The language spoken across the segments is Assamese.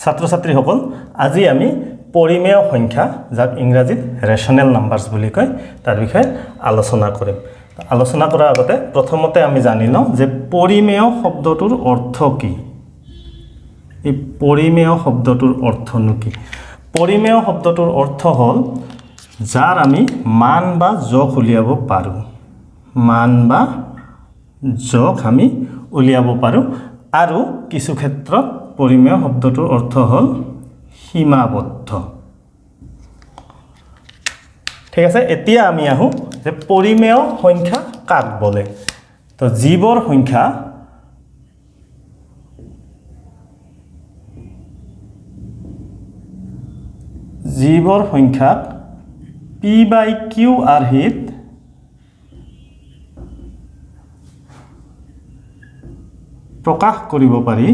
ছাত্ৰ ছাত্ৰীসকল আজি আমি পৰিমেয় সংখ্যা যাক ইংৰাজীত ৰেশনেল নাম্বাৰছ বুলি কয় তাৰ বিষয়ে আলোচনা কৰিম আলোচনা কৰাৰ আগতে প্ৰথমতে আমি জানি লওঁ যে পৰিমেয় শব্দটোৰ অৰ্থ কি এই পৰিমেয় শব্দটোৰ অৰ্থনো কি পৰিমেয় শব্দটোৰ অৰ্থ হ'ল যাৰ আমি মান বা জোখ উলিয়াব পাৰোঁ মান বা জোখ আমি উলিয়াব পাৰোঁ আৰু কিছু ক্ষেত্ৰত পৰিমেয় শব্দটোৰ অৰ্থ হ'ল সীমাবদ্ধ ঠিক আছে এতিয়া আমি আহো যে পৰিমেয় সংখ্যা কাক বলে তো জীৱৰ সংখ্যাক p/q আৰ্হিত প্ৰকাশ কৰিব পাৰি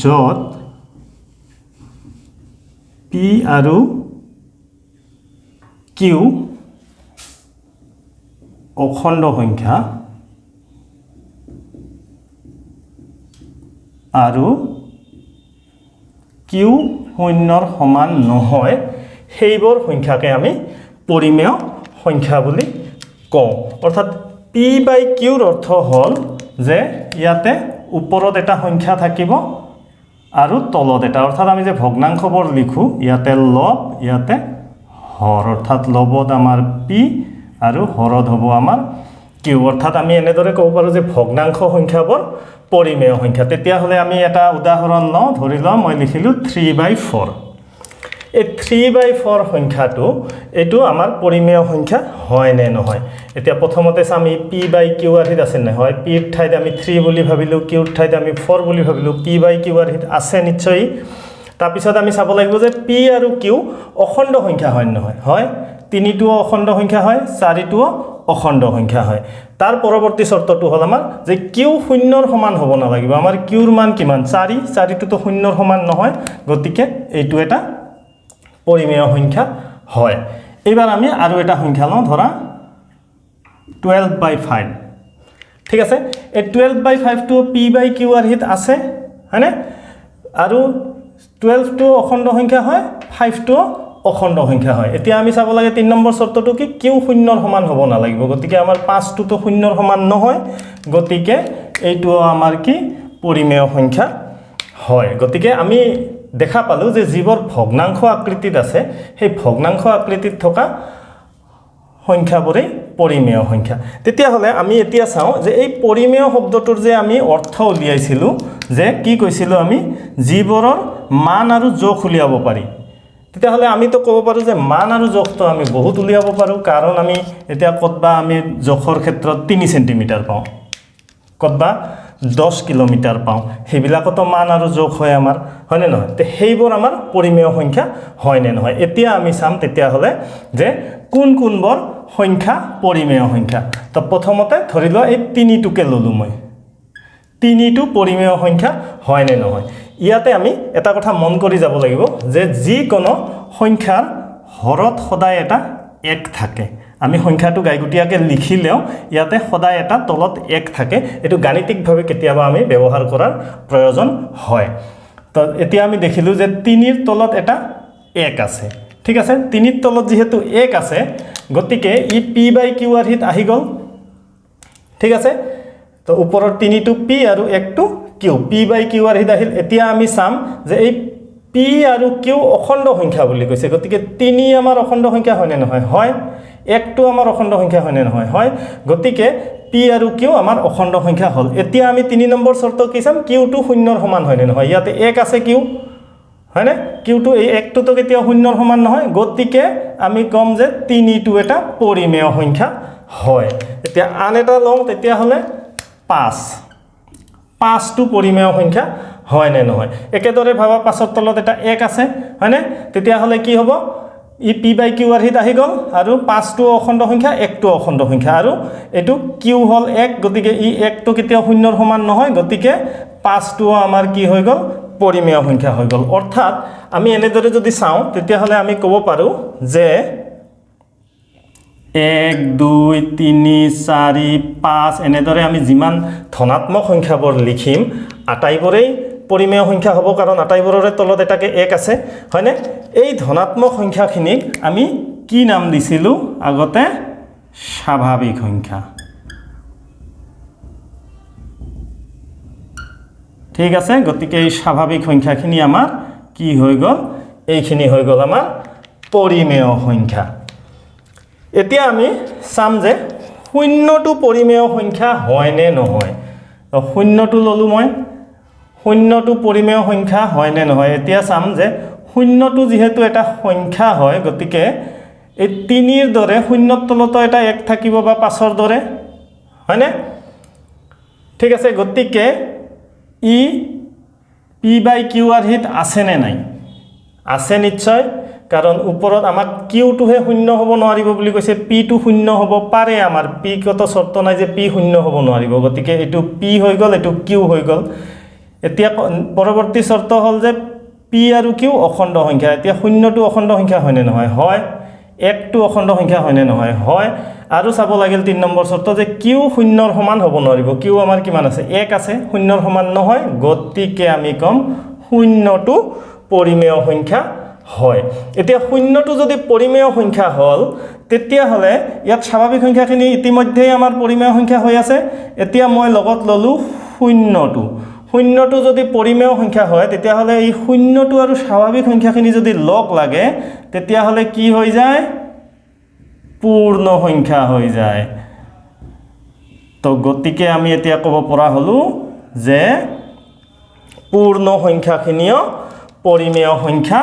য'ত p আৰু q অখণ্ড সংখ্যা আৰু q শূন্যৰ সমান নহয় সেইবোৰ সংখ্যাকে আমি পৰিমেয় সংখ্যা বুলি কওঁ অৰ্থাৎ p/q ৰ অৰ্থ হ'ল যে ইয়াতে ওপৰত এটা সংখ্যা থাকিব আৰু তলত এটা অৰ্থাৎ আমি যে ভগ্নাংশবোৰ লিখো ইয়াতে লব ইয়াতে হৰ অৰ্থাৎ লবত আমাৰ p আৰু হৰত হ'ব আমাৰ q অৰ্থাৎ আমি এনেদৰে ক'ব পাৰো যে ভগ্নাংশ সংখ্যাবোৰ পৰিমেয় সংখ্যা তেতিয়া হলে আমি এটা উদাহৰণ লওঁ ধৰি লওঁ মই লিখিলো 3/4 এই 3/4 সংখ্যাটো এটো আমাৰ পৰিমেয় সংখ্যা হয় নে নহয় এতিয়া প্ৰথমতে আমি p/q আৰ্হিত আছে নে হয় p ৰ ঠাইত আমি 3 বুলি ভাবিলো q ৰ ঠাইত আমি 4 বুলি ভাবিলো p/q আৰ্হিত আছে নিশ্চয় তাৰ পিছত আমি চাব লাগিব যে p আৰু q অখণ্ড সংখ্যা হয় নহয় হয় 3টো অখণ্ড সংখ্যা হয় 4টো অখণ্ড সংখ্যা হয় তাৰ পৰৱৰ্তী শৰ্তটো হ'ল আমাৰ যে q শূন্যৰ সমান হ'ব না লাগিব আমাৰ q ৰ মান কিমান 4টো তো শূন্যৰ সমান নহয় গতিকে এইটো এটা পৰিমেয় সংখ্যা হয় এবাৰ আমি আৰু এটা সংখ্যা লওঁ ধৰা 12/5 ঠিক আছে এই 12/5 টো p/q আৰ্হিত আছে হয়নে আৰু 12 টো অখণ্ড সংখ্যা হয় 5 টো অখণ্ড সংখ্যা হয় এতিয়া আমি চাব লাগে 3 নম্বৰ শৰ্তটো কি q শূন্যৰ সমান হ'ব না লাগিব গতিকে আমাৰ 5 টো তো শূন্যৰ সমান নহয় গতিকে এইটো আমাৰ কি পৰিমেয় সংখ্যা হয় গতিকে আমি দেখা পালো যে জীৱৰ ভগ্নাংশ আকৃতিত আছে সেই ভগ্নাংশ আকৃতিত থকা সংখ্যাবোৰে পৰিমেয় সংখ্যা তেতিয়া হলে আমি এতিয়া চাও যে এই পৰিমেয় শব্দটোৰ যে আমি অৰ্থ উলিয়াইছিলো যে কি কৈছিলো আমি জীৱৰৰ মান আৰু জোখ উলিয়াব পাৰি তেতিয়া হলে আমি তো ক'ব পাৰো যে মান আৰু জোখটো আমি বহুত উলিয়াব পাৰো কাৰণ আমি এতিয়া কতবা আমি জোখৰ ক্ষেত্ৰত 3 সেন্টিমিটাৰ পাওঁ কতবা 10 কিলোমিটাৰ পাওঁ হেবিলাকতো মান আৰু জোখ হয় আমাৰ হয় নে নহয় তে হেইবোৰ আমাৰ পৰিমেয় সংখ্যা হয় নে নহয় এতিয়া আমি চাম তেতিয়া হলে যে কোন কোনবোৰ সংখ্যা পৰিমেয় সংখ্যা তো প্ৰথমতে ধৰি লোৱা এই 3টোকে ললো মই 3টো পৰিমেয় সংখ্যা হয় নে নহয় ইয়াতে আমি এটা কথা মন কৰি যাব লাগিব যে যি কোনো সংখ্যাৰ হৰত সদায় এটা 1 থাকে আমি সংখ্যাটো গাইগুটিয়াকে লিখিলেও ইয়াতে সদায় এটা তলত 1 থাকে এটো গাণিতিকভাৱে কেতিয়াবা আমি ব্যৱহাৰ কৰাৰ প্ৰয়োজন হয় তো এতিয়া আমি দেখিলো যে 3 ৰ তলত এটা 1 আছে ঠিক আছে 3 ৰ তলত যেহেতু 1 আছে গতিকে ই p/q আৰ্হিত আহি গল ঠিক আছে তো ওপৰৰ 3টো p আৰু 1টো q p/q আৰ্হিত আহিল এতিয়া আমি চাম যে এই p আৰু q অখণ্ড সংখ্যা বুলি কৈছে গতিকে 3 আমাৰ অখণ্ড সংখ্যা হয় নে নহয় হয় 1টো আমাৰ অখণ্ড সংখ্যা হয় নে নহয় হয় গতিকে p আৰু q আমাৰ অখণ্ড সংখ্যা হল এতিয়া আমি 3 নম্বৰ শৰ্ত কি চাম q টো শূন্যৰ সমান হয় নে নহয় ইয়াতে 1 আছে q হয় নে q টো এই 1টো তো কেতিয়া শূন্যৰ সমান নহয় গতিকে আমি কম যে 3টো এটা পৰিমেয় সংখ্যা হয় এতিয়া আন এটা লওঁ তেতিয়া হলে 5 টো পৰিমেয় সংখ্যা হয় নে নহয় একেদৰে ভাবা 5ৰ তলত এটা 1 আছে হয় নে তেতিয়া হলে কি হ'ব ই p/q আৰ্হিত আহি গল আৰু 5 টো অখণ্ড সংখ্যা 1 টো অখণ্ড সংখ্যা আৰু এটো q হল 1 গতিকে ই 1 টো কেতিয়া শূন্যৰ সমান নহয় গতিকে 5 টো আমাৰ কি হৈ গল পৰিমেয় সংখ্যা হৈ গল অৰ্থাৎ আমি এনেদৰে যদি চাও তেতিয়া হলে আমি ক'ব পাৰো যে 1 2 3 4 5 এনেদৰে আমি যিমান ধনাত্মক সংখ্যাবোৰ লিখিম আটাইবোৰেই পৰিমেয় সংখ্যা হ'ব কাৰণ আটাইবোৰৰে তলত এটাকে 1 আছে হয়নে এই ধনাত্মক সংখ্যাখিনিক আমি কি নাম দিছিলো আগতে স্বাভাৱিক সংখ্যা ঠিক আছে গতিকে এই স্বাভাৱিক সংখ্যাখিনি আমাৰ কি হৈ গ'ল এইখিনি হৈ গ'ল আমাৰ পৰিমেয় সংখ্যা এতিয়া আমি চাম যে শূন্যটো পৰিমেয় সংখ্যা হয় নে নহয় শূন্যটো ললো মই শূন্যটো পৰিমেয় সংখ্যা হয় নে নহয় এতিয়া চাম যে শূন্যটো যেহেতু এটা সংখ্যা হয় গতিকে এই 3 ৰ দৰে শূন্যৰ তলত এটা 1 থাকিব বা 5 ৰ দৰে হয়নে ঠিক আছে গতিকে ই p/q ৰ হিত আছে নে নাই আছে নিশ্চয় কাৰণ ওপৰত আমাক কিউটোহে শূন্য হ'ব নোৱাৰিব বুলি কৈছে p টো শূন্য হ'ব পাৰে আমাৰ p কত শৰ্ত নাই যে p শূন্য হ'ব নোৱাৰিব গতিকে এটো p হৈ গল এটো q হৈ গল এতিয়া পৰৱৰ্তী শৰ্ত হল যে p আৰু q অখণ্ড সংখ্যা এতিয়া শূন্যটো অখণ্ড সংখ্যা হয় নে নহয় হয় 1 টো অখণ্ড সংখ্যা হয় নে নহয় হয় আৰু চাব লাগিল 3 নম্বৰ শৰ্ত যে q শূন্যৰ সমান হ'ব নোৱাৰিব q আমাৰ কিমান আছে 1 আছে শূন্যৰ সমান নহয় গতিকে আমি কম শূন্যটো পৰিমেয় সংখ্যা হয় এতিয়া শূন্যটো যদি পৰিমেয় সংখ্যা হল তেতিয়া হলে ইয়াত স্বাভাৱিক সংখ্যাখিনি ইতিমধ্যে আমাৰ পৰিমেয় সংখ্যা হৈ আছে এতিয়া মই লগত ললো শূন্যটো যদি পৰিমেয় সংখ্যা হয় তেতিয়া হলে এই শূন্যটো আৰু স্বাভাৱিক সংখ্যাখিনি যদি লগ লাগে তেতিয়া হলে কি হৈ যায় পূৰ্ণ সংখ্যা হৈ যায় তো গতিকে আমি এতিয়া ক'ব পৰা হলো যে পূৰ্ণ সংখ্যাখিনিও পৰিমেয় সংখ্যা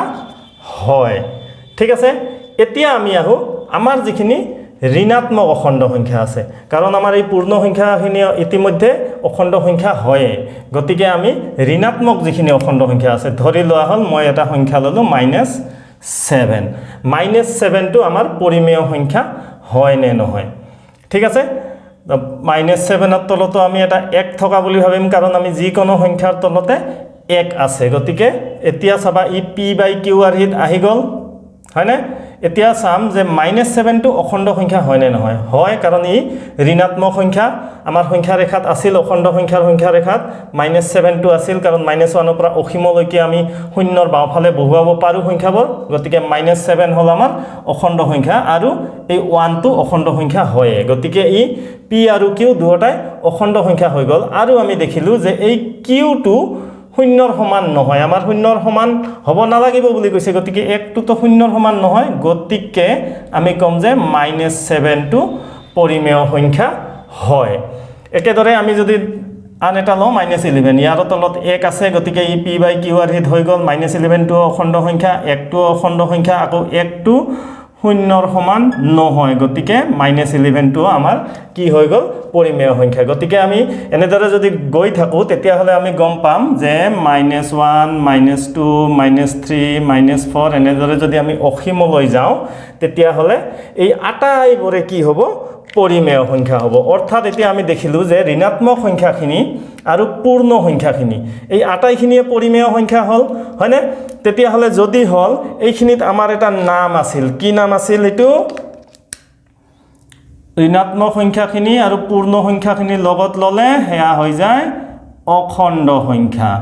হয় ঠিক আছে এতিয়া আমি আহো আমাৰ যিখিনি ঋণাত্মক অখণ্ড সংখ্যা আছে কাৰণ আমাৰ এই পূৰ্ণ সংখ্যাখিনি ইতিমধ্যে অখণ্ড সংখ্যা হয় গতিকে আমি ঋণাত্মক যিখিনি অখণ্ড সংখ্যা আছে ধৰি লোৱা হল মই এটা সংখ্যা ললো -7 -7 টো আমাৰ পৰিমেয় সংখ্যা হয় নে নহয় ঠিক আছে -7 ৰ তলতো আমি এটা 1 থকা বুলি ভাবিম কাৰণ আমি যি কোনো সংখ্যাৰ তলতে 1 আছে গতিকে এতিয়া চাবা ই p/q ৰ হিত আহি গল হয়নে এতিয়া চাম যে -7 টো অখণ্ড সংখ্যা হয় নে নহয় হয় কাৰণ ই ঋণাত্মক সংখ্যা আমাৰ সংখ্যা ৰেখাত আছিল অখণ্ড সংখ্যাৰ সংখ্যা ৰেখাত -7 টো আছিল কাৰণ -1 পৰা অসীমলৈকে আমি শূন্যৰ বাওফালে বহুৱাব পাৰো সংখ্যাবোৰ গতিকে -7 হল আমাৰ অখণ্ড সংখ্যা আৰু এই 1 টো অখণ্ড সংখ্যা হয় গতিকে ই p আৰু q দুয়োটাই অখণ্ড সংখ্যা হৈ গল আৰু আমি দেখিলো যে এই q টো শূন্যৰ সমান নহয় আমাৰ শূন্যৰ সমান হ'ব নালাগিব বুলি কৈছে গতিকে 1 টো তো শূন্যৰ সমান নহয় গতিকে আমি কম যে -7 টো পৰিমেয় সংখ্যা হয় একেদৰে আমি যদি আন এটা লওঁ -11 ইয়াৰ তলত 1 আছে গতিকে ই p/q ৰ হিত হৈ গল -11 টো অখণ্ড সংখ্যা 1 টো অখণ্ড সংখ্যা আকৌ 1 টো শূন্যৰ সমান নহয় গতিকে -11 টো আমাৰ কি হৈ গল পৰিমেয় সংখ্যা গতিকে আমি এনেদৰে যদি গৈ থাকো তেতিয়া হলে আমি গম পাম যে -1 -2 -3 -4 এনেদৰে যদি আমি অসীমলৈ যাওঁ তেতিয়া হলে এই আটাইবোৰে কি হ'ব পৰিমেয় সংখ্যা হ'ব অৰ্থাৎ এতিয়া আমি দেখিলো যে ঋণাত্মক সংখ্যাখিনি আৰু পূৰ্ণ সংখ্যাখিনি এই আটাইখিনিয়ে পৰিমেয় সংখ্যা হল হয়নে তেতিয়া হলে যদি হল এইখিনিত আমাৰ এটা নাম আছিল কি নাম আছিল এটো ঋণাত্মক সংখ্যাখিনি আৰু পূৰ্ণ সংখ্যাখিনি লগত ললে হেয়া হৈ যায় অখণ্ড সংখ্যা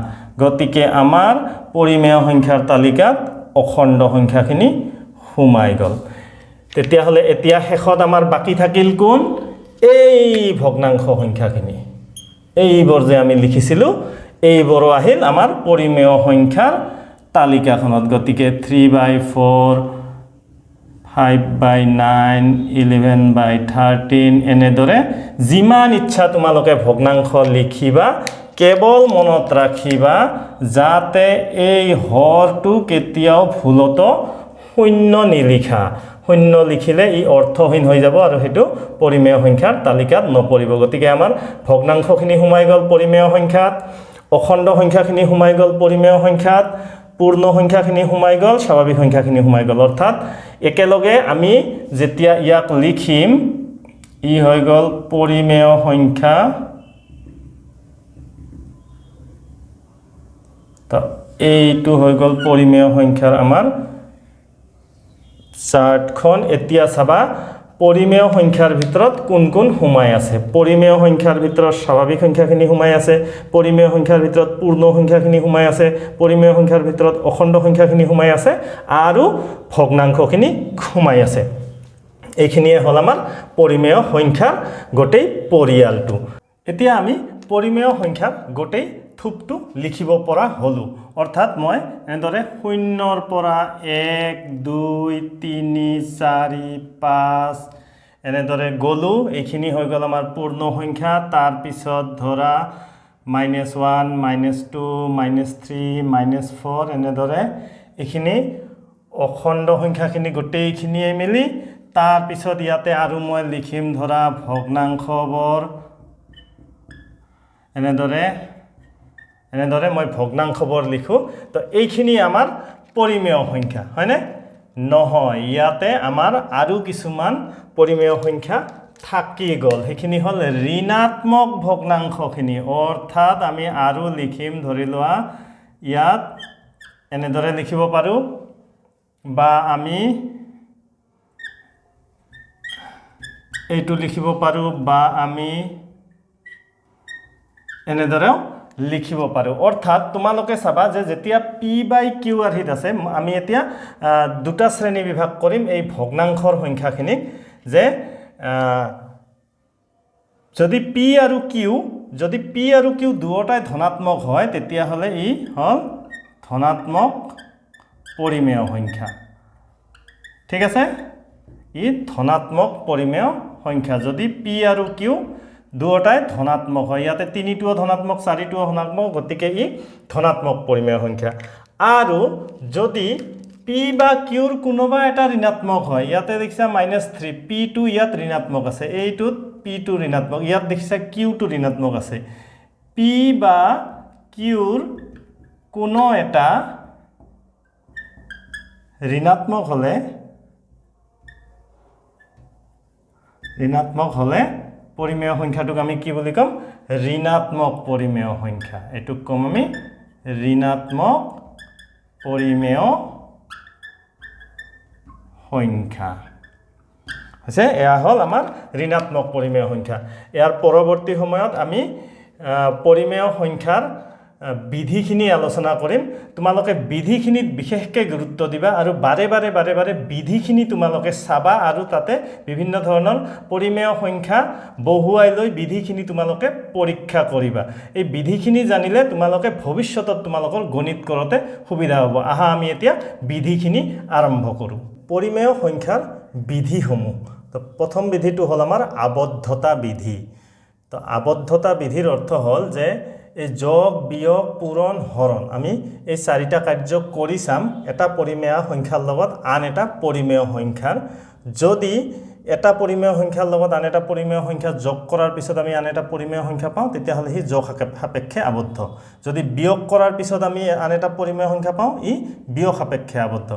গতিকে আমাৰ পৰিমেয় সংখ্যাৰ তালিকাত অখণ্ড সংখ্যাখিনি সোমাই গল তেতিয়া হলে এতিয়া শেষত আমাৰ বাকি থাকিল কোন এই ভগ্নাংশ সংখ্যাখিনি এইবোৰ যে আমি লিখিছিলো এইবোৰ আহিল আমাৰ পৰিমেয় সংখ্যাৰ তালিকাখনত গতিকে 3/4 5/9 11/13 এনেদৰে যিমান ইচ্ছা তোমালোকে ভগ্নাংশ লিখিবা কেৱল মনত ৰাখিবা যাতে এই হৰটো কেতিয়াও ভুলতো শূন্য নিলিখা শূন্য লিখিলে ই অৰ্থহীন হৈ যাব আৰু হেতু পৰিমেয় সংখ্যাৰ তালিকাত নপৰিব গতিকে আমাৰ ভগ্নাংশখিনি সোমাই গল পৰিমেয় সংখ্যাত অখণ্ড সংখ্যাখিনি সোমাই গল পৰিমেয় সংখ্যাত পূৰ্ণ সংখ্যাখিনি সোমাই গল স্বাভাৱিক সংখ্যাখিনি সোমাই গল অৰ্থাৎ একেলগে আমি যেতিয়া ইয়াক লিখিম ই হৈ গল পৰিমেয় সংখ্যা তো এইটো হৈ গল পৰিমেয় সংখ্যাৰ আমাৰ চাৰ্টখন এতিয়া চাবা পৰিমেয় সংখ্যাৰ ভিতৰত কোন কোন সোমাই আছে পৰিমেয় সংখ্যাৰ ভিতৰত স্বাভাৱিক সংখ্যাখিনি সোমাই আছে পৰিমেয় সংখ্যাৰ ভিতৰত পূৰ্ণ সংখ্যাখিনি সোমাই আছে পৰিমেয় সংখ্যাৰ ভিতৰত অখণ্ড সংখ্যাখিনি সোমাই আছে আৰু ভগ্নাংশখিনি সোমাই আছে এইখিনিয়ে হল আমাৰ পৰিমেয় সংখ্যাৰ গোটেই পৰিয়ালটো এতিয়া আমি পৰিমেয় সংখ্যাৰ গোটেই থুপটো লিখিব পৰা হলো অৰ্থাৎ মই এনেদৰে 0 পৰা 1 2 3 4 5 এনেদৰে গলো এইখিনি হৈ গল আমাৰ পূৰ্ণ সংখ্যা তাৰ পিছত ধৰা -1 -2 -3 -4 এনেদৰে এইখিনি অখণ্ড সংখ্যাখিনি গোটেইখিনিয়ে মিলি তাৰ পিছত ইয়াতে আৰু মই লিখিম ধৰা ভগ্নাংশবোৰ এনেদৰে মই ভগ্নাংশবোৰ লিখো তো এইখিনি আমাৰ পৰিমেয় সংখ্যা হয়নে নহয় ইয়াতে আমাৰ আৰু কিছুমান পৰিমেয় সংখ্যা থাকি গল সেইখিনি হল ঋণাত্মক ভগ্নাংশখিনি অৰ্থাৎ আমি আৰু লিখিম ধৰি লোৱা ইয়াত এনেদৰে লিখিব পাৰো বা আমি এইটো লিখিব পাৰো বা আমি এনেদৰে লিখিব পাৰো অৰ্থাৎ তোমালোকে চাবা যে যেতিয়া p/q আৰ্হিত আছে আমি এতিয়া দুটা শ্ৰেণী বিভাগ কৰিম এই ভগ্নাংশৰ সংখ্যাখিনিক যে যদি p আৰু q দুয়োটাই ধনাত্মক হয় তেতিয়া হলে ই হল ধনাত্মক পৰিমেয় সংখ্যা ঠিক আছে ই ধনাত্মক পৰিমেয় সংখ্যা যদি p আৰু q দুয়োটাই ধনাত্মক হয় ইয়াতে 3টো ধনাত্মক 4টো ধনাত্মক গতিকে ই ধনাত্মক পৰিমেয় সংখ্যা আৰু যদি p বা q ৰ কোনোবা এটা ঋণাত্মক হয় ইয়াতে দেখিছা -3 p2 ইয়াত ঋণাত্মক আছে এইটোত p2 ঋণাত্মক ইয়াত দেখিছা q2 ঋণাত্মক আছে p বা q ৰ কোনো এটা ঋণাত্মক হলে পৰিমেয় সংখ্যাটোক আমি কি বুলি কম ঋণাত্মক পৰিমেয় সংখ্যা এটুক কম আমি ঋণাত্মক পৰিমেয় সংখ্যা আছে এয়া হল আমাৰ ঋণাত্মক পৰিমেয় সংখ্যা ইয়াৰ পৰৱৰ্তী সময়ত আমি পৰিমেয় সংখ্যাৰ বিধিখিনি আলোচনা কৰিম তোমালোকে বিধিখিনিত বিশেষকৈ গুৰুত্ব দিবা আৰু বাৰে বাৰে বিধিখিনি তোমালোকে চাবা আৰু তাতে বিভিন্ন ধৰণৰ পৰিমেয় সংখ্যা বহুৱাই লৈ বিধিখিনি তোমালোকে পৰীক্ষা কৰিবা এই বিধিখিনি জানিলে তোমালোকে ভৱিষ্যতত তোমালোকৰ গণিত কৰোঁতে সুবিধা হ'ব আহা আমি এতিয়া বিধিখিনি আৰম্ভ কৰোঁ পৰিমেয় সংখ্যাৰ বিধিসমূহ তো প্ৰথম বিধিটো হ'ল আমাৰ আবদ্ধতা বিধি তো আবদ্ধতা বিধিৰ অৰ্থ হ'ল যে এই যোগ বিয়োগ পূৰণ হৰণ আমি এই চাৰিটা কাৰ্য কৰি চাম এটা পৰিমেয় সংখ্যাৰ লগত আন এটা পৰিমেয় সংখ্যাৰ যদি এটা পৰিমেয় সংখ্যাৰ লগত আন এটা পৰিমেয় সংখ্যা যোগ কৰাৰ পিছত আমি আন এটা পৰিমেয় সংখ্যা পাওঁ তেতিয়াহ'লে হি যোগ সাপেক্ষে আবদ্ধ যদি বিয়োগ কৰাৰ পিছত আমি আন এটা পৰিমেয় সংখ্যা পাওঁ ই বিয়োগ সাপেক্ষে আবদ্ধ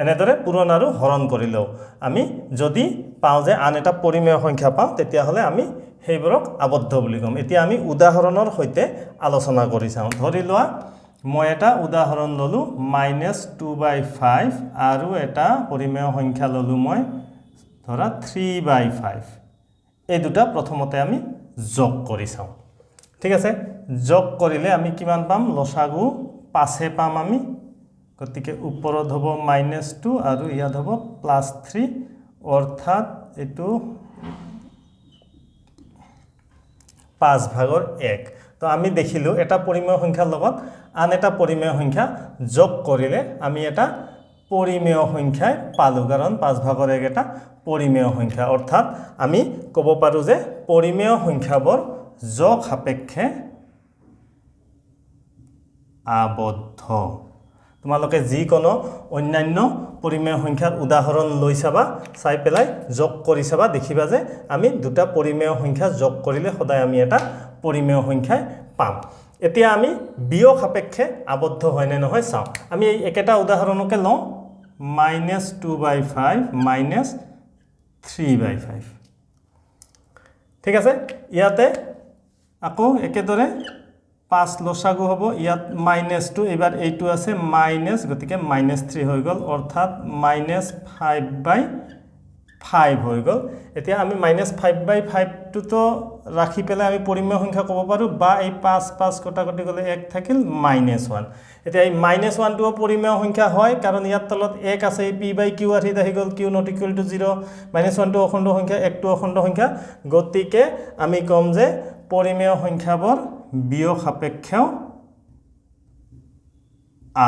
এনেদৰে পূৰণ আৰু হৰণ কৰিলেও আমি যদি পাওঁ যে আন এটা পৰিমেয় সংখ্যা পাওঁ তেতিয়াহ'লে আমি সেইবোৰক আবদ্ধ বুলি কম এতিয়া আমি উদাহৰণৰ সৈতে আলোচনা কৰি চাওঁ ধৰি লোৱা মই এটা উদাহৰণ ললো -2/5 আৰু এটা পৰিমেয় সংখ্যা ললো মই ধৰা 3/5 এই দুটা প্ৰথমতে আমি যোগ কৰি চাওঁ ঠিক আছে যোগ কৰিলে আমি কিমান পাম লসাগু 5 পাম আমি গতিকে ওপৰত হ'ব -2 আৰু ইয়াত হ'ব +3 অৰ্থাৎ এইটো 5/1 তো আমি দেখিলো এটা পৰিমেয় সংখ্যাৰ লগত আন এটা পৰিমেয় সংখ্যা যোগ কৰিলে আমি এটা পৰিমেয় সংখ্যাই পালো কাৰণ 5/1 এটা পৰিমেয় সংখ্যা অৰ্থাৎ আমি ক'ব পাৰো যে পৰিমেয় সংখ্যাবোৰ যোগ সাপেক্ষে আবদ্ধ তোমালোকে যিকোনো অন্যান্য পৰিমেয় সংখ্যাৰ উদাহৰণ লৈ চাবা চাই পেলাই যোগ কৰি চাবা দেখিবা যে আমি দুটা পৰিমেয় সংখ্যা যোগ কৰিলে সদায় আমি এটা পৰিমেয় সংখ্যাই পাম এতিয়া আমি বিয়োগ সাপেক্ষে আবদ্ধ হয় নে নহয় চাওঁ আমি এই একেটা উদাহৰণকে লওঁ -2/5 -3/5 ঠিক আছে ইয়াতে আকৌ একেদৰে 5 লসাগু হ'ব ইয়াত -2 এবাৰ এইটো আছে মাইনাস গতিকে -3 হৈ গল অৰ্থাৎ -5/5 5 হৈ গ'ল এতিয়া আমি -5/5 তো ৰাখি পেলাই আমি পৰিমেয় সংখ্যা ক'ব পাৰো বা এই 5 কটাকটি গ'লে 1 থাকিল -1 এতিয়া এই -1 টো পৰিমেয় সংখ্যা হয় কাৰণ ইয়াৰ তলত 1 আছে এই p/q আহিত আহি গ'ল q ≠ = 0 -1 টো অখণ্ড সংখ্যা 1 টো অখণ্ড সংখ্যা গতিকে আমি কম যে পৰিমেয় সংখ্যাবোৰ বিয়োগ সাপেক্ষেও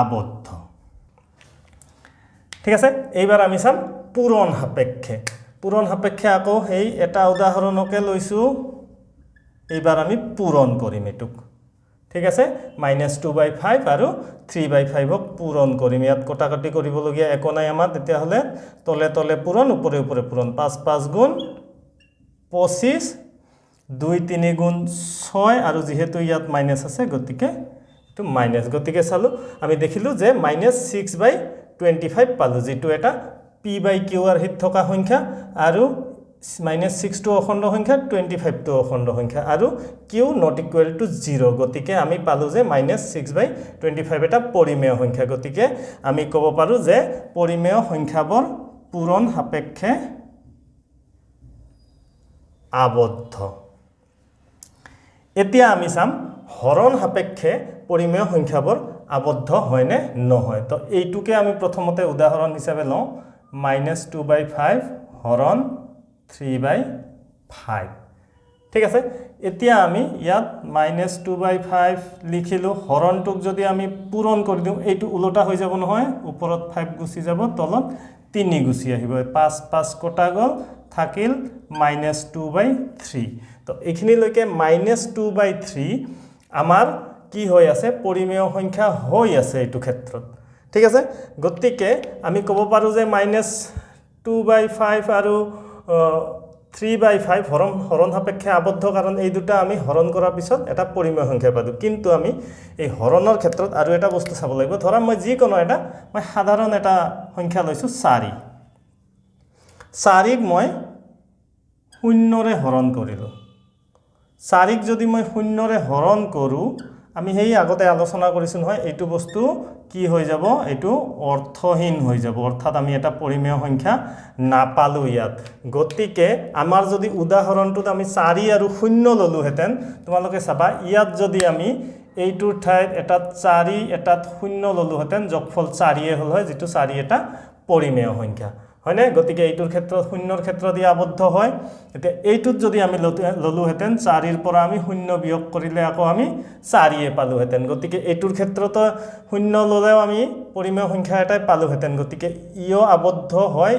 আবদ্ধ ঠিক আছে এইবাৰ আমি চাম পূৰণ সাপেক্ষে আকৌ এই এটা উদাহৰণকে লৈছো এইবাৰ আমি পূৰণ কৰিম এটুক ঠিক আছে -2/5 আৰু 3/5 ক পূৰণ কৰিম ইয়াত কটাকটি কৰিবলগীয়া একো নাই আমাৰ তেতিয়া হলে তলে তলে পূৰণ উপৰে উপৰে পূৰণ 5 গুণ 25 2 3 গুণ 6 আৰু যেহেতু ইয়াত মাইনাস আছে গতিকে এটো মাইনাস গতিকে চালো আমি দেখিলো যে -6/25 পালো যেটো এটা p/q ৰ হিত থকা সংখ্যা আৰু -6 টো অখণ্ড সংখ্যা 25 টো অখণ্ড সংখ্যা আৰু q ≠ 0 গতিকে আমি পালো যে -6/25 এটা পৰিমেয় সংখ্যা গতিকে আমি ক'ব পাৰো যে পৰিমেয় সংখ্যাবোৰ পূৰণ সাপেক্ষে আবদ্ধ এতিয়া আমি চাম হৰণ সাপেক্ষে পৰিমেয় সংখ্যাবোৰ আবদ্ধ হয় নে নহয় তো এইটোকে আমি প্ৰথমতে উদাহৰণ হিচাপে লওঁ -2/5 হৰণ 3/5 ঠিক আছে এতিয়া আমি ইয়াত -2/5 লিখিলো হৰণটোক যদি আমি পূৰণ কৰি দিওঁ এইটো উলটা হৈ যাব নহয় ওপৰত 5 গুছি যাব তলত 3 গুছি আহিব 5 কটা গ'ল থাকিল -2/3 তো এইখিনি লৈকে -2/3 আমাৰ কি হৈ আছে পৰিমেয় সংখ্যা হৈ আছে এইটো ক্ষেত্ৰত ঠিক আছে গতিকে আমি ক'ব পাৰো যে -2/5 আৰু 3/5 হৰণ সাপেক্ষে আবদ্ধ কাৰণ এই দুটা আমি হৰণ কৰাৰ পিছত এটা পৰিমেয় সংখ্যা পালো কিন্তু আমি এই হৰণৰ ক্ষেত্ৰত আৰু এটা বস্তু চাব লাগিব ধৰা মই যি কোনো এটা মই সাধাৰণ এটা সংখ্যা লৈছো 4 ক মই 0 ৰে হৰণ কৰিলো 4 ক যদি মই 0 ৰে হৰণ কৰো আমি হেই আগতে আলোচনা কৰিছো নহয় এইটো বস্তু কি হৈ যাব এইটো অৰ্থহীন হৈ যাব অৰ্থাৎ আমি এটা পৰিমেয় সংখ্যা নাপালো ইয়াত গতিকে আমাৰ যদি উদাহৰণটোত আমি 4 আৰু 0 ললো হেতেন তোমালোকে চাবা ইয়াত যদি আমি এইটোৰ ঠাইত এটা 4 এটাত 0 ললো হেতেন যোগফল 4 এ হল হয় যেটো 4 এটা পৰিমেয় সংখ্যা হয়নে গতিকে এইটোৰ ক্ষেত্ৰত 0ৰ ক্ষেত্ৰত ই আবদ্ধ হয় এতিয়া এইটোত যদি আমি ললো হেতেন 4 ৰ পৰা আমি 0 বিয়োগ কৰিলে আকৌ আমি 4 এ পালো হেতেন গতিকে এইটোৰ ক্ষেত্ৰত 0 ললেও আমি পৰিমেয় সংখ্যা এটাই পালো হেতেন গতিকে ইও আবদ্ধ হয়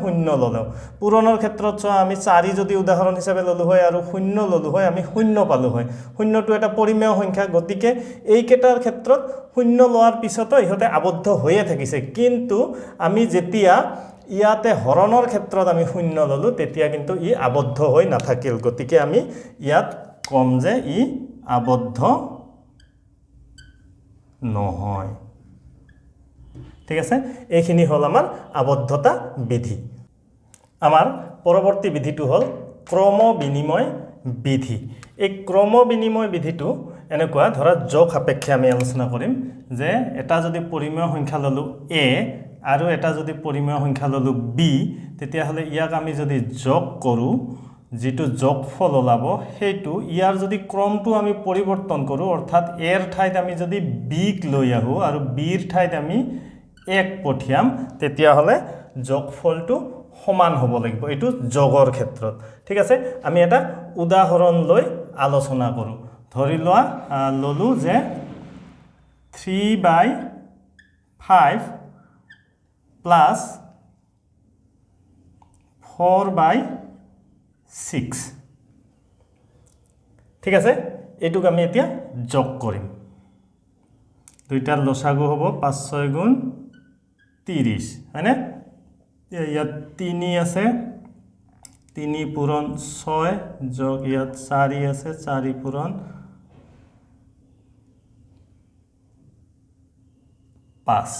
0 ললেও পূৰণৰ ক্ষেত্ৰত আমি 4 যদি উদাহৰণ হিচাপে ললো হয় আৰু 0 ললো হয় আমি 0 পালো হয় 0 টো এটা পৰিমেয় সংখ্যা গতিকে এই কেটাৰ ক্ষেত্ৰত 0 লোৱাৰ পিছতো ইহতে আবদ্ধ হৈয়ে থাকিছে কিন্তু আমি যেতিয়া ইয়াতে হৰণৰ ক্ষেত্ৰত আমি 0 ললো তেতিয়া কিন্তু ই আবদ্ধ হৈ নাথাকিল গতিকে আমি ইয়াত কম যে ই আবদ্ধ নহয় ঠিক আছে এইখিনি হল আমাৰ আবদ্ধতা বিধি আমাৰ পৰৱৰ্তী বিধিটো হল ক্ৰম বিনিময় বিধি এই ক্ৰম বিনিময় বিধিটো এনেকুৱা ধৰা যোগ সাপেক্ষে আমি আলোচনা কৰিম যে এটা যদি পৰিমেয় সংখ্যা ললো a আৰু এটা যদি পৰিমেয় সংখ্যা ললো b তেতিয়া হলে ইয়াক আমি যদি যোগ কৰো যেটো যোগফল ওলাব হেতু ইয়াৰ যদি ক্ৰমটো আমি পৰিৱৰ্তন কৰো অৰ্থাৎ a ৰ ঠাইত আমি যদি b ক লৈ আহো আৰু b ৰ ঠাইত আমি 1 পঠিয়াম তেতিয়া হলে যোগফলটো সমান হ'ব লাগিব এটো যোগৰ ক্ষেত্ৰত ঠিক আছে আমি এটা উদাহৰণ লৈ আলোচনা কৰো ধৰি লোৱা ললো যে 3/5 plus 4/6 ঠিক আছে এটুক আমি এতিয়া যোগ কৰিম দুইটাৰ লসাগু হ'ব 5 6 গুণ 30 হয়নে ইয়াত 3 আছে 3 পূৰণ 6 যোগ ইয়াত 4 আছে 4 পূৰণ 5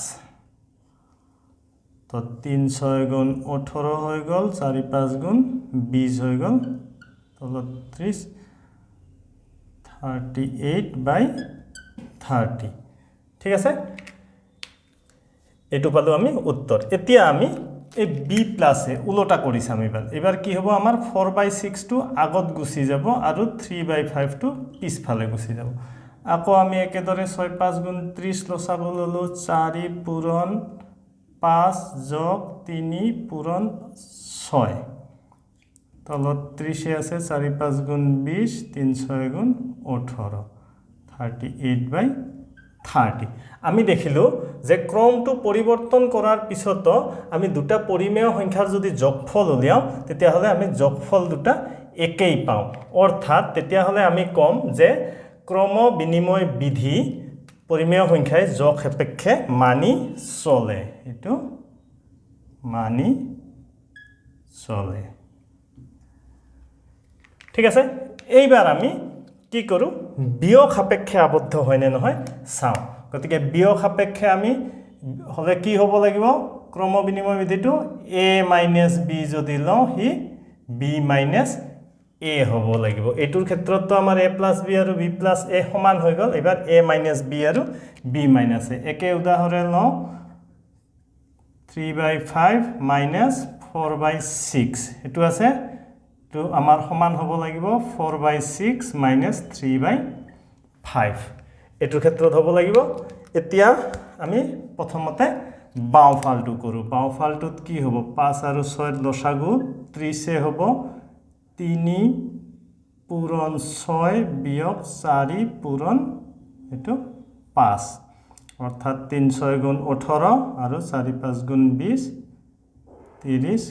তো 3 6 গুণ 18 হৈ গল 4 5 গুণ 20 হৈ গল তলত 30 38/30 ঠিক আছে এটু পালো আমি উত্তৰ এতিয়া আমি এই বি প্লাসে উলোটা কৰিছাম এবাৰ কি হ'ব আমাৰ 4/6 টো আগত গুছি যাব আৰু 3/5 টো পিছফালে গুছি যাব আকৌ আমি একেদৰে 6 5 গুণ 30 লসাগু ললো 4 পূৰণ 5 যোগ 3 পূৰণ 6 তলত 30 আছে 4 5 গুণ 20 3 6 গুণ 18 38/30 আমি দেখিলো যে ক্ৰমটো পৰিৱৰ্তন কৰাৰ পিছত আমি দুটা পৰিমেয় সংখ্যাৰ যদি যোগফল উলিয়াও তেতিয়া হলে আমি যোগফল দুটা একেই পাও অৰ্থাৎ তেতিয়া হলে আমি কম যে ক্ৰম বিনিময় বিধি পৰিমেয় সংখ্যায় যোগ সাপেক্ষে মানি চলে এটো মানি চলে ঠিক আছে এইবাৰ আমি কি কৰো বিয়োগ সাপেক্ষে আবদ্ধ হয় নে নহয় চাও গতিকে বিয়োগ সাপেক্ষে আমি হলে কি হ'ব লাগিব ক্ৰম বিনিময় বিধিটো a - b যদি লও হি b - a হ'ব লাগিব এটোৰ ক্ষেত্ৰত তো আমাৰ a + b আৰু b + a সমান হৈ গল এবাৰ a - b আৰু b - a একে উদাহৰণ লও 3/5 - 4/6 এটো আছে তো আমাৰ সমান হ'ব লাগিব 4/6 - 3/5 এটোৰ ক্ষেত্ৰত হ'ব লাগিব এতিয়া আমি প্ৰথমতে বাওঁফালটো কৰো বাওঁফালটোত কি হ'ব 5 আৰু 6 লসাগু 30 এ হ'ব 3 পূৰণ 6 বিয়োগ 4 পূৰণ এটো 5 অৰ্থাৎ 3 6 গুণ 18 আৰু 4 5 গুণ 20 30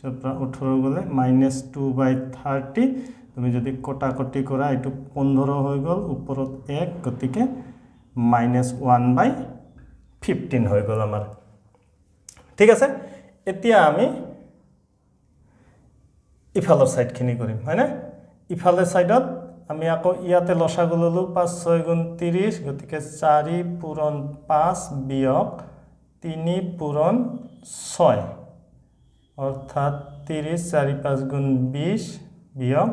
18 গলে -2/30 তুমি যদি কটাকটি কৰা এটো 15 হৈ গল ওপৰত 1 গতিকে -1/15 হৈ গল আমাৰ ঠিক আছে এতিয়া আমি ইফালৰ সাইডখিনি কৰিম হয়নে ইফালে সাইডত আমি আকৌ ইয়াতে লসাগু ললো 5 6 গুণ 30 গতিকে 4 পূৰণ 5 বিয়োগ 3 পূৰণ 6 অর্থাৎ 30 4 5 গুণ 20 বিয়োগ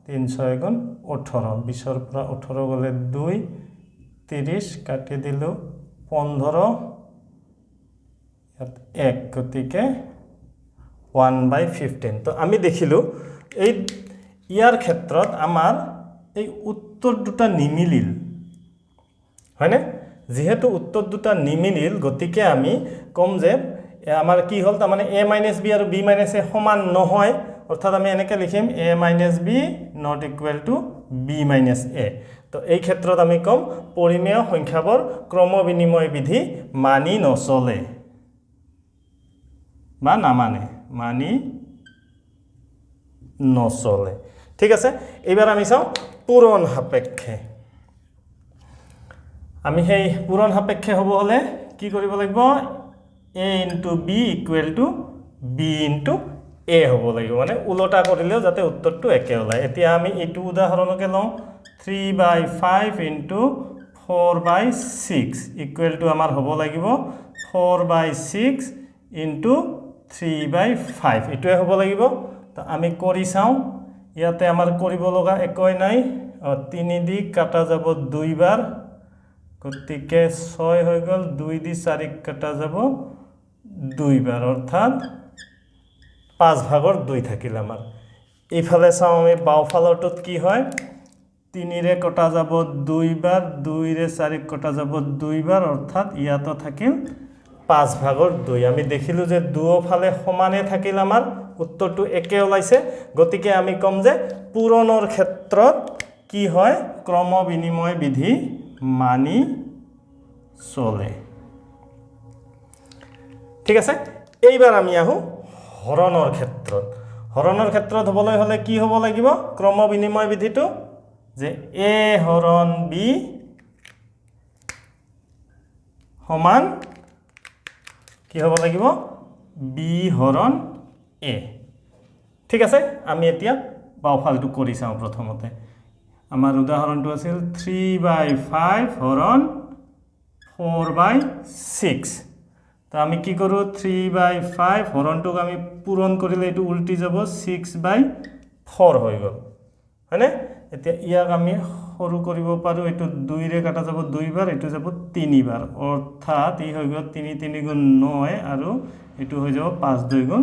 3 6 গুণ 18 20 পৰা 18 গলে 2 30 কাটি দিলো 15 1 গতিকে 1/15 তো আমি দেখিলো এই ইয়াৰ ক্ষেত্ৰত আমাৰ এই উত্তৰ দুটা নিমিলিল হয়নে যেহেতু উত্তৰ দুটা নিমিলিল গতিকে আমি কম যে আমাৰ কি হল তাৰ মানে a - b আৰু b - a সমান নহয় অৰ্থাৎ আমি এনেকৈ লিখিম a - b not equal to b - a তো এই ক্ষেত্ৰত আমি কম পৰিমেয় সংখ্যাবোৰ ক্ৰম বিনিময় বিধি মানি নচলে বা নামানে মানি নচলে ঠিক আছে এবাৰ আমি চাও পূৰণ সাপেক্ষে আমি সেই পূৰণ সাপেক্ষে হ'ব হলে কি কৰিব লাগিব a into b equal to b into a হ'ব লাগিব মানে উলটা কৰিলেও যাতে উত্তৰটো একে ওলায় এতিয়া আমি এইটো উদাহৰণকে লওঁ 3/5 into 4/6 equal to আমাৰ হ'ব লাগিব 4/6 into 3/5 এটোৱে হ'ব লাগিব তো আমি কৰি চাওঁ ইয়াতে আমাৰ কৰিব লগা একোই নাই 3 দি কাটা যাব 2 বাৰ গতিকে 6 হৈ গল 2 দি 4 কাটা যাব 2 বাৰ অৰ্থাৎ 5 ভাগৰ 2 থাকিল আমাৰ এইফালে চাও আমি বাওঁফালৰটোত কি হয় 3 ৰে কটা যাব 2 বাৰ 2 ৰে 4 কটা যাব 2 বাৰ অৰ্থাৎ ইয়াতো থাকিল 5 ভাগৰ 2 আমি দেখিলো যে দুওফালে সমানে থাকিল আমাৰ উত্তৰটো একে ওলাইছে গতিকে আমি কম যে পূৰণৰ ক্ষেত্ৰত কি হয় ক্ৰম বিনিময় বিধি মানি চলে ঠিক আছে এইবাৰ আমি আহো হৰণৰ ক্ষেত্ৰত হ'বলৈ হলে কি হ'ব লাগিব ক্ৰম বিনিময় বিধিটো যে a হৰণ b সমান কি হ'ব লাগিব b হৰণ a ঠিক আছে আমি এতিয়া বাওঁফালটো কৰি চাওঁ প্ৰথমতে আমাৰ উদাহৰণটো আছিল 3/5 হৰণ 4/6 তো আমি কি কৰো 3/5 হৰণটোক আমি পূৰণ কৰিলে এটো উল্টি যাব 6/4 হৈ গল হয়নে এতিয়া ইয়াক আমি সৰু কৰিব পাৰোঁ এইটো 2 ৰে কাটা যাব 2 বাৰ এইটো যাব 3 বাৰ অৰ্থাৎ ই হৈ গ'ল 3 3 গুণ 9 আৰু এইটো হৈ যাব 5 2 গুণ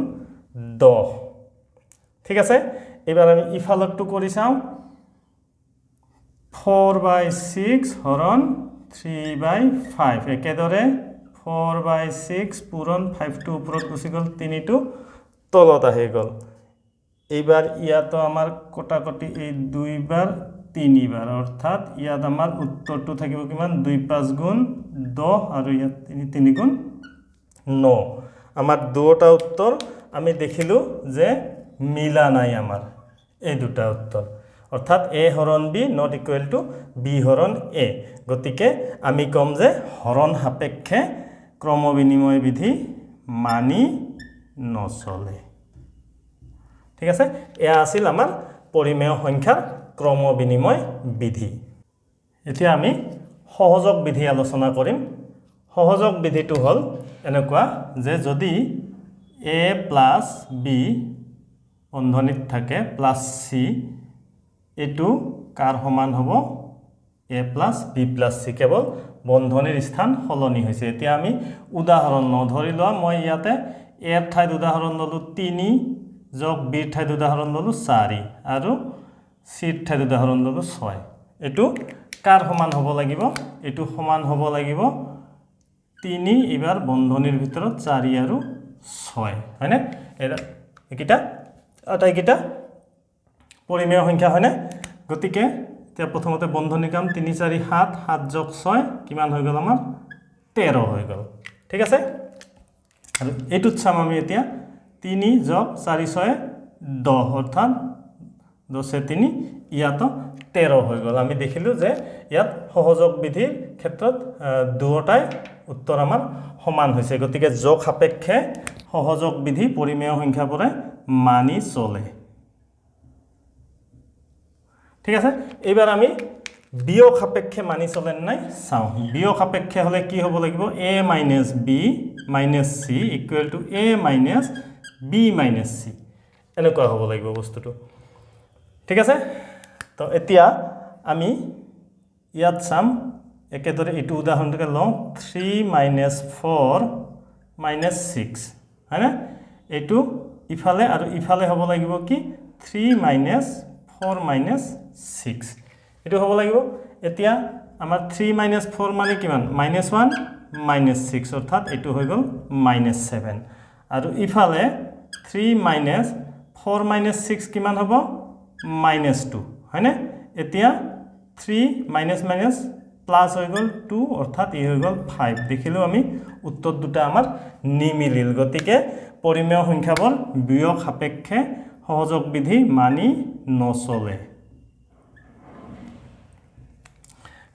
10 ঠিক আছে এবাৰ আমি ইফালৰটো কৰি চাওঁ 4/6 হৰণ 3/5 একেদৰে 4/6 পূৰণ 5 টো ওপৰত গুচি গ'ল 3 টো তলত আহি গ'ল এইবাৰ ইয়াতো আমাৰ কটাকটি এই 2 বাৰ 3 বাৰ অৰ্থাৎ ইয়াত আমাৰ উত্তৰটো থাকিব কিমান 2 5 গুণ 10 আৰু ইয়াত 3 3 গুণ 9 আমাৰ দুটা উত্তৰ আমি দেখিলো যে মিলা নাই আমাৰ এই দুটা উত্তৰ অর্থাৎ a হরণ b not equal to b হরণ a গতিকে আমি কম যে হরণ সাপেক্ষে ক্রম বিনিময় বিধি মানি নচলে ঠিক আছে এয়া আছিল আমাৰ পৰিমেয় সংখ্যাৰ ক্ৰম বিনিময় বিধি এতিয়া আমি সহযোগ বিধি আলোচনা কৰিম সহযোগ বিধিটো হল এনেকুৱা যে যদি a + b বন্ধনীত থাকে + c এটু কার সমান হ'ব a + b + c কেৱল বন্ধনীৰ স্থান সলনি হৈছে এতিয়া আমি উদাহৰণ ধৰি লোৱা মই ইয়াতে a ৰ ঠাইত উদাহৰণ ললো 3 যোগ b ৰ ঠাইত উদাহৰণ ললো 4 আৰু c ৰ ঠাইত উদাহৰণ ললো 6 এটু কার সমান হ'ব লাগিব এটু সমান হ'ব লাগিব 3 এবাৰ বন্ধনীৰ ভিতৰত 4 আৰু 6 হয়নে এটা আটাইকিটা পৰিমেয় সংখ্যা হয়নে গতিকে এতিয়া প্ৰথমতে বন্ধনী কাম 3 4 7 7 যোগ 6 কিমান হৈ গ'ল আমাৰ 13 হৈ গ'ল ঠিক আছে আৰু এটুত চাম আমি এতিয়া 3 যোগ 4 6 10 অৰ্থাৎ 10 3 ইয়াতো 13 হৈ গ'ল আমি দেখিলো যে ইয়াত সহযোগ বিধিৰ ক্ষেত্ৰত দুটাই উত্তৰ আমাৰ সমান হৈছে গতিকে যোগ সাপেক্ষে সহযোগ বিধি পৰিমেয় সংখ্যা পৰে মানি চলে ঠিক আছে এবাৰ আমি বিয়োগ সাপেক্ষে মানি চলে নাই চাও বিয়োগ সাপেক্ষে হলে কি হ'ব লাগিব a - b - c = a - b - c এনেকুৱা হ'ব লাগিব বস্তুটো ঠিক আছে তো এতিয়া আমি ইয়াত চাম একেদৰে এটু উদাহৰণকে লওঁ 3 - 4 - 6 হয়নে এটু ইফালে আৰু ইফালে হ'ব লাগিব কি 3 - 4 - 6 এটু হ'ব লাগিব এতিয়া আমাৰ 3 - 4 মানে কিমান -1 - 6 অৰ্থাৎ এটু হৈ গ'ল -7 আৰু ইফালে 3 - 4 - 6 কিমান হ'ব -2 হয়নে এতিয়া 3 প্লাস হৈ গ'ল 2 অৰ্থাৎ ই হৈ গ'ল 5 দেখিলো আমি উত্তৰ দুটা আমাৰ নিমিলিল গতিকে পৰিমেয় সংখ্যাবোৰ বিয়োগ সাপেক্ষে সহযোগ বিধি মানি নচলে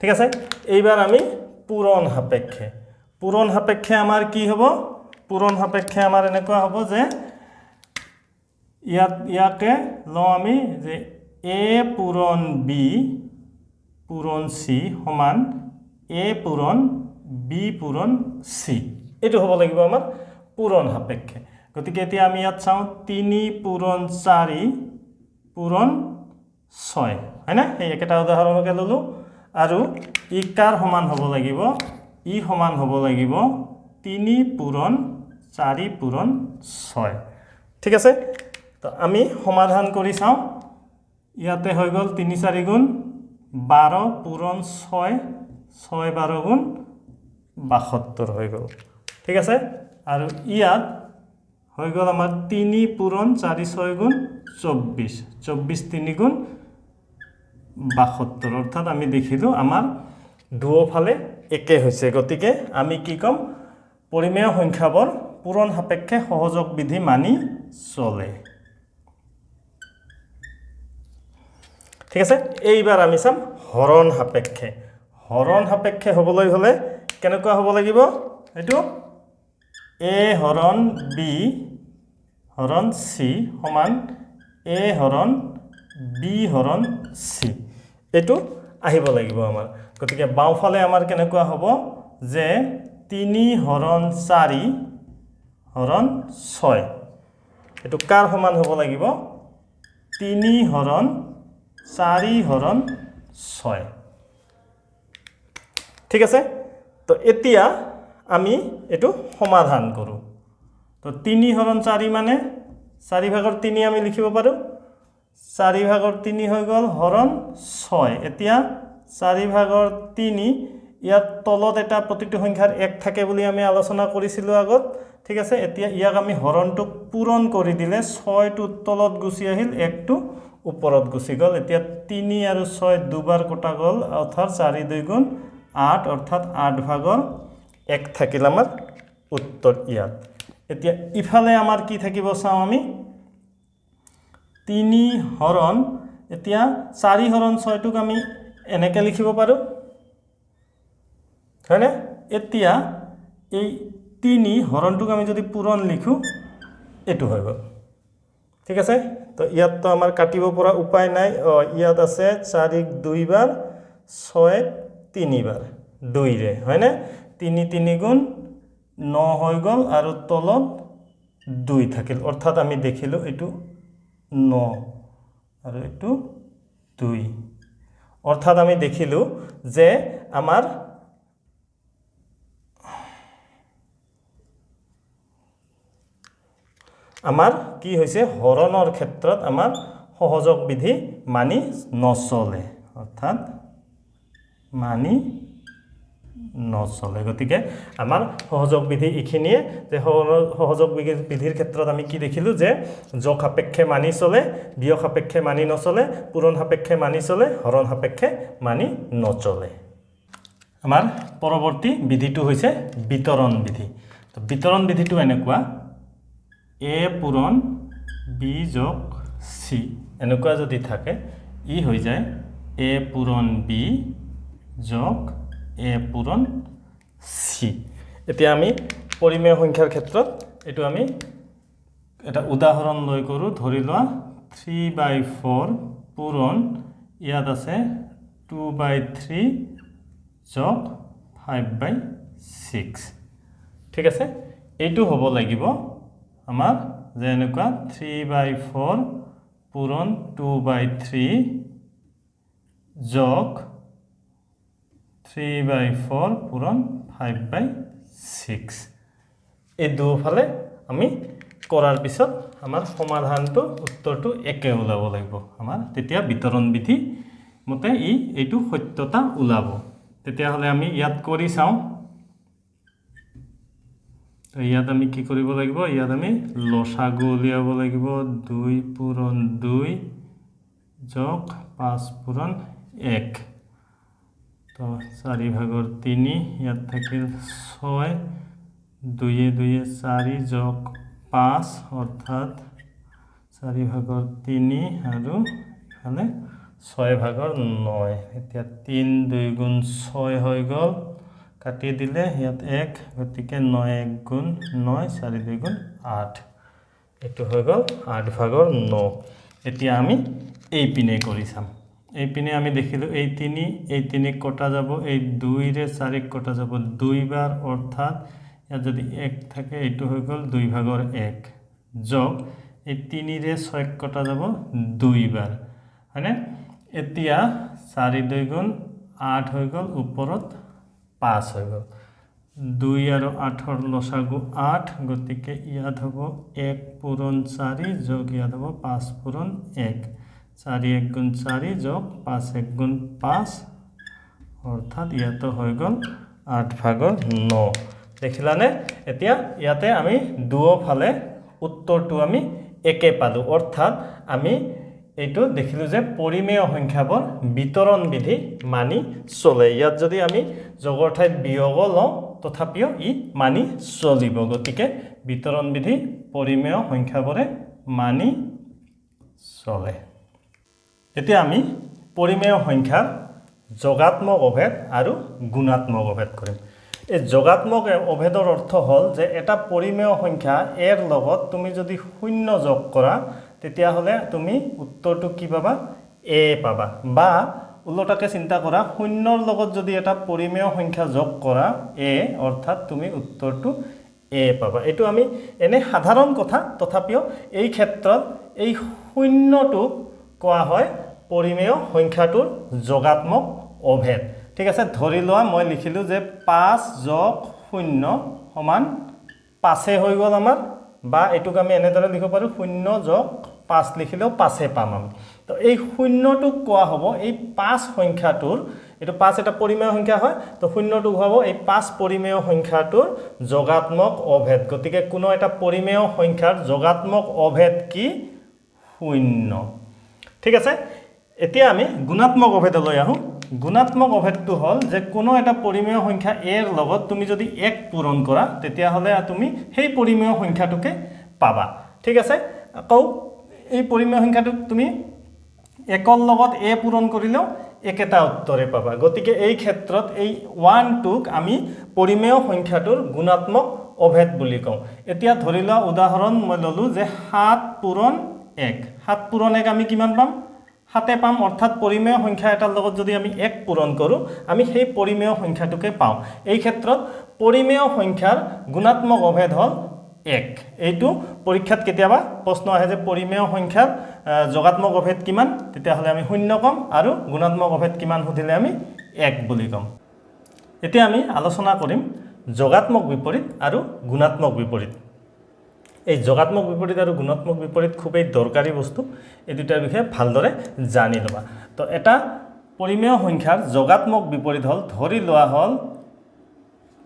ঠিক আছে এইবাৰ আমি পূৰণ সাপেক্ষে আমাৰ কি হ'ব পূৰণ সাপেক্ষে আমাৰ এনেকুৱা হ'ব যে ইয়াকে লওঁ আমি যে a পূৰণ b পূৰণ c সমান a পূৰণ b পূৰণ c এটো হ'ব লাগিব আমাৰ পূৰণ সাপেক্ষে গতিকে এতিয়া আমি ইয়াত চাওঁ 3 পূৰণ 4 পূৰণ 6 হয়না এই একটা উদাহৰণকে ললো আৰু ই কাৰ সমান হ'ব লাগিব ই সমান হ'ব লাগিব 3 পূৰণ 4 পূৰণ 6 ঠিক আছে তো আমি সমাধান কৰি চাওঁ ইয়াতে হৈ গ'ল 3 4 গুণ 12 পূৰণ 6 6 12 গুণ 72 হৈ গ'ল ঠিক আছে আৰু ইয়াত হৈ গ'ল আমাৰ 3 পূৰণ 4 6 গুণ 24 24 3 গুণ 72 অৰ্থাৎ আমি দেখিলো আমাৰ দুয়োফালে একে হৈছে গতিকে আমি কি কম পৰিমেয় সংখ্যাবোৰ পূৰণ সাপেক্ষে সহযোগ বিধি মানি চলে ঠিক আছে এইবাৰ আমি চাম হৰণ সাপেক্ষে হ'বলৈ হলে কেনেকুৱা হ'ব লাগিব এটো a হৰণ b হৰণ c সমান a হৰণ b হৰণ c এটো আহিব লাগিব আমাৰ গতিকে বাওফালে আমাৰ কেনেকুৱা হ'ব যে 3 হৰণ 4 হৰণ 6 এটো কাৰ সমান হ'ব লাগিব 3 হৰণ 4 হৰণ 6 ঠিক আছে তো এতিয়া আমি এটো সমাধান কৰো তো 3 হৰণ 4 মানে 4 ভাগৰ 3 আমি লিখিব পাৰো 4 ভাগৰ 3 হৈ গল হৰণ 6 এতিয়া 4 ভাগৰ 3 ইয়াত তলত এটা প্ৰতিটো সংখ্যাৰ 1 থাকে বুলি আমি আলোচনা কৰিছিলো আগত ঠিক আছে এতিয়া ইয়াক আমি হৰণটো পূৰণ কৰি দিলে 6 টো তলত গুছি আহিল 1 টো ওপৰত গুছি গল এতিয়া 3 আৰু 6 দুবাৰ কটা গল অৰ্থাৎ 4 2 গুণ 8 অৰ্থাৎ 8 ভাগৰ 1 থাকিল আমাৰ উত্তৰ ইয়াত এতিয়া ইফালে আমাৰ কি থাকিব চাও আমি 3 হৰণ এতিয়া 4 হৰণ 6 টোক আমি এনেকে লিখিব পাৰো হয়নে এতিয়া এই 3 হৰণটোক আমি যদি পূৰণ লিখো এটো হৈ গল ঠিক আছে তো ইয়াত তো আমাৰ কাটিব পৰা উপায় নাই ইয়াত আছে 4 2 বাৰ 6 3 বাৰ 2 ৰে হয়নে 3 3 গুণ 9 হৈ গল আৰু তলত 2 থাকিল অৰ্থাৎ আমি দেখিলো এটো 9 আৰু এটো 2 অৰ্থাৎ আমি দেখিলো যে আমাৰ কি হৈছে হৰণৰ ক্ষেত্ৰত আমাৰ সহযোগ বিধি মানি নচলে অৰ্থাৎ মানি নচলে গতিকে আমাৰ সহযোগ বিধি ইখিনিয়ে যে সহযোগ বিধিৰ ক্ষেত্ৰত আমি কি দেখিলো যে যোগ সাপেক্ষে মানি চলে বিয়োগ সাপেক্ষে মানি নচলে পূৰণ সাপেক্ষে মানি চলে হৰণ সাপেক্ষে মানি নচলে আমাৰ পৰৱৰ্তী বিধিটো হৈছে বিতৰণ বিধি তো বিতৰণ বিধিটো এনেকুৱা a পূৰণ b যোগ c এনেকুৱা যদি থাকে ই হৈ যায় a পূৰণ b যোগ a পূৰণ c এতিয়া আমি পৰিমেয় সংখ্যাৰ ক্ষেত্ৰত এটো আমি এটা উদাহৰণ লৈ কৰো ধৰি লোৱা 3/4 পূৰণ ইয়াত আছে 2/3 যোগ 5/6 ঠিক আছে এটো হ'ব লাগিব আমাৰ যে এনেকুৱা 3/4 পূৰণ 2/3 যোগ 3/4 পূৰণ 5/6 এই দুফালে আমি কৰাৰ পিছত আমাৰ সমাধানটো উত্তৰটো একে ওলাব লাগিব আমাৰ তেতিয়া বিতৰণ বিধি মতে এইটো সত্যতা ওলাব তেতিয়া হলে আমি ইয়াত কৰি চাও তো ইয়াত আমি কি কৰিব লাগিব ইয়াত আমি লসাগু উলিয়াব লাগিব 2 পূৰণ 2 যোগ 5 পূৰণ 1 তো 4 ভাগৰ 3 ইয়াত থাকিল 6 2 2 4 যোগ 5 অৰ্থাৎ 4 ভাগৰ 3 আৰু এখানে 6 ভাগৰ 9 এতিয়া 3 2 গুণ 6 হৈ গল কাটি দিলে ইয়াত 1 গতিকে 9 1 গুণ 9 4 2 গুণ 8 এটো হৈ গল 8 ভাগৰ 9 এতিয়া আমি এই পিনে কৰি চাম এই পিনে আমি দেখিলো এই 3 কটা যাব এই 2 ৰে 4 কটা যাব 2 বাৰ অৰ্থাৎ ইয়াত যদি 1 থাকে এটো হৈ গল 2 ভাগৰ 1 যোগ এই 3 ৰে 6 কটা যাব 2 বাৰ হয়নে এতিয়া 4 2 গুণ 8 হৈ গল ওপৰত 5 হৈ গল 2 আৰু 8 ৰ লসাগু 8 গতিকে ইয়াত হ'ব 1 পূৰণ 4 যোগ ইয়াত হ'ব 5 পূৰণ 1 4 1 গুণ 4 যোগ 5 1 গুণ 5 অৰ্থাৎ ইয়াত হৈ গল 8 ভাগৰ 9 দেখিলানে এতিয়া ইয়াতে আমি দুফালে উত্তৰটো আমি একে পালো অৰ্থাৎ আমি এইটো দেখিলো যে পৰিমেয় সংখ্যাবোৰ বিতৰণ বিধি মানি চলে ইয়াত যদি আমি যোগৰ ঠাইত বিয়োগ লওঁ তথাপিও ই মানি চলিব গতিকে বিতৰণ বিধি পৰিমেয় সংখ্যাবোৰে মানি চলে এতিয়া আমি পৰিমেয় সংখ্যাৰ যোগাত্মক অভেদ আৰু গুণাত্মক অভেদ কৰিম এই যোগাত্মক অভেদৰ অৰ্থ হল যে এটা পৰিমেয় সংখ্যা এৰ লগত তুমি যদি শূন্য যোগ কৰা তেতিয়া হলে তুমি উত্তৰটো কি পাবা a পাবা বা উল্টাকে চিন্তা কৰা শূন্যৰ লগত যদি এটা পৰিমেয় সংখ্যা যোগ কৰা a অৰ্থাৎ তুমি উত্তৰটো a পাবা এটো আমি এনে সাধাৰণ কথা তথাপিও এই ক্ষেত্ৰত এই শূন্যটো কোৱা হয় পৰিমেয় সংখ্যাটোৰ যোগাত্মক অভেদ ঠিক আছে ধৰি লোৱা মই লিখিলো যে 5 যোগ 0 সমান 5 হৈ গ'ল আমাৰ বা এটুক আমি এনেদৰে লিখিব পাৰো 0 যোগ 5 লিখিলেও 5 পাম আমি তো এই 0টো কোৱা হ'ব এই 5 সংখ্যাটোৰ এটো 5 এটা পৰিমেয় সংখ্যা হয় তো 0টো হ'ব এই 5 পৰিমেয় সংখ্যাটোৰ যোগাত্মক অভেদ গতিকে কোনো এটা পৰিমেয় সংখ্যাৰ যোগাত্মক অভেদ কি 0 ঠিক আছে এতিয়া আমি গুণাত্মক অভেদলৈ আহো গুণাত্মক অভেদটো হল যে কোনো এটা পৰিমেয় সংখ্যা a ৰ লগত তুমি যদি 1 পূৰণ কৰা তেতিয়া হলে তুমি সেই পৰিমেয় সংখ্যাটোকে পাবা ঠিক আছে আকৌ এই পৰিমেয় সংখ্যাটোক তুমি 1 ৰ লগত a পূৰণ কৰিলেও একেটা উত্তৰে পাবা গতিকে এই ক্ষেত্ৰত এই 1 টোক আমি পৰিমেয় সংখ্যাটোৰ গুণাত্মক অভেদ বুলি কওঁ এতিয়া ধৰি লোৱা উদাহৰণ মই ললো যে 7 পূৰণ 1 7 পূৰণ 1 আমি কিমান পাম 7 পাম অৰ্থাৎ পৰিমেয় সংখ্যা এটাৰ লগত যদি আমি 1 পূৰণ কৰো আমি সেই পৰিমেয় সংখ্যাটোকে পাওঁ এই ক্ষেত্ৰত পৰিমেয় সংখ্যাৰ গুণাত্মক অভেদ হল 1 এইটো পৰীক্ষাত কেতিয়াবা প্ৰশ্ন আহে যে পৰিমেয় সংখ্যাৰ যোগাত্মক অভেদ কিমান তেতিয়া হলে আমি 0 কম আৰু গুণাত্মক অভেদ কিমান হদিলে আমি 1 বুলি কম এতিয়া আমি আলোচনা কৰিম যোগাত্মক বিপৰীত আৰু গুণাত্মক বিপৰীত এই যোগাত্মক বিপৰীত আৰু গুণাত্মক বিপৰীত খুবই দৰকাৰী বস্তু এই দুটাৰ বিষয়ে ভালদৰে জানি লবা তো এটা পৰিমেয় সংখ্যাৰ যোগাত্মক বিপৰীত হল ধৰি লোৱা হল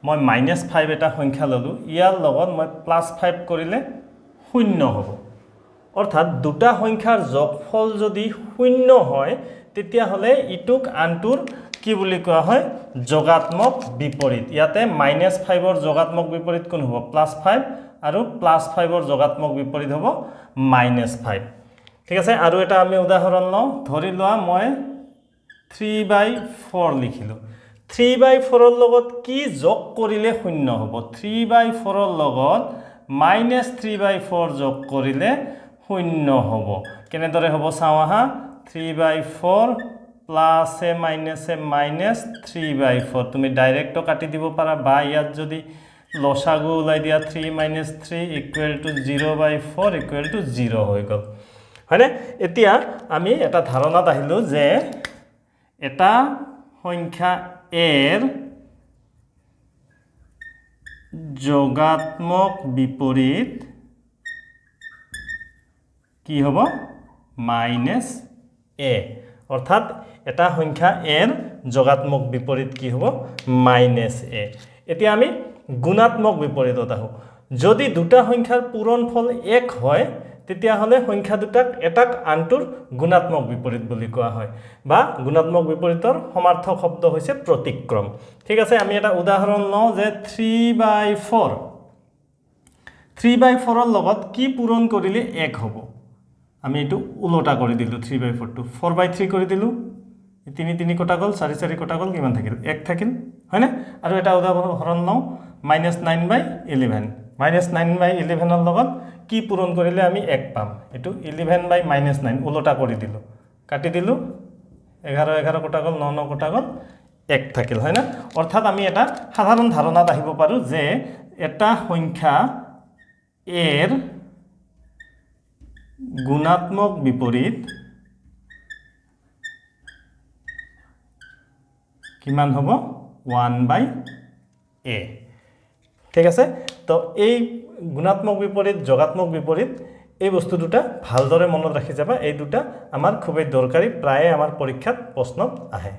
মই -5 এটা সংখ্যা ললো ইয়াৰ লগত মই +5 কৰিলে 0 হ'ব অৰ্থাৎ দুটা সংখ্যাৰ যোগফল যদি 0 হয় তেতিয়া হলে ইটুক আনটোৰ কি বুলি কোৱা হয় যোগাত্মক বিপৰীত ইয়াতে -5 ৰ যোগাত্মক বিপৰীত কোন হ'ব +5 আৰু +5 ৰ যোগাত্মক বিপৰীত হ'ব -5 ঠিক আছে আৰু এটা আমি উদাহৰণ লওঁ ধৰি লোৱা মই 3/4 লিখিলো 3/4 ৰ লগত কি যোগ কৰিলে 0 হ'ব 3/4 ৰ লগত -3/4 যোগ কৰিলে 0 হ'ব কেনেদৰে হ'ব চাওঁ আহা 3/4 প্লাস এ মাইনাস এ মাইনাস 3/4 তুমি ডাইরেক্ট কাটি দিব পারা বা ইয়াত যদি লসাগু উলাই দিয়া 3 - 3 = 0/4 = 0 হৈ গল হয়নে এতিয়া আমি এটা ধাৰণাত আহিলো যে এটা সংখ্যা এর যোগাত্মক বিপরীত কি হ'ব -a অর্থাৎ এটা সংখ্যা এর যোগাত্মক বিপরীত কি হ'ব -a এতিয়া আমি গুণাত্মক বিপরীতত আহো যদি দুটা সংখ্যাৰ পূৰণফল 1 হয় তেতিয়া হলে সংখ্যা দুটাক এটাক আনটোৰ গুণাত্মক বিপৰীত বুলি কোৱা হয় বা গুণাত্মক বিপৰীতৰ সমাৰ্থক শব্দ হৈছে প্ৰতিক্ৰম ঠিক আছে আমি এটা উদাহৰণ লওঁ যে 3/4 3/4 ৰ লগত কি পূৰণ কৰিলে 1 হ'ব আমি এটো উলটা কৰি দিলু 3/4 টু 4/3 কৰি দিলু 3 3 কটা গল 4 4 কটা গল কিমান থাকিল 1 থাকিল হয় না আৰু এটা উদাহৰণ লওঁ -9/11 -9/11 ৰ লগত কি পূৰণ কৰিলে আমি 1 পাম এটো 11/-9 উলটা কৰি দিলু কাটি দিলু 11 11 কটা গল 9 9 কটা গল 1 থাকিল হয় না অৰ্থাৎ আমি এটা সাধাৰণ ধাৰণাত আহিব পাৰো যে এটা সংখ্যা এর গুণাত্মক বিপরীত কিমান হ'ব 1/a ঠিক আছে তো এই গুণাত্মক বিপরীত যোগাত্মক বিপরীত এই বস্তু দুটা ভালদৰে মনত ৰাখি যাবা এই দুটা আমাৰ খুবই দৰকাৰী প্ৰায় আমাৰ পৰীক্ষাত প্ৰশ্ন আহে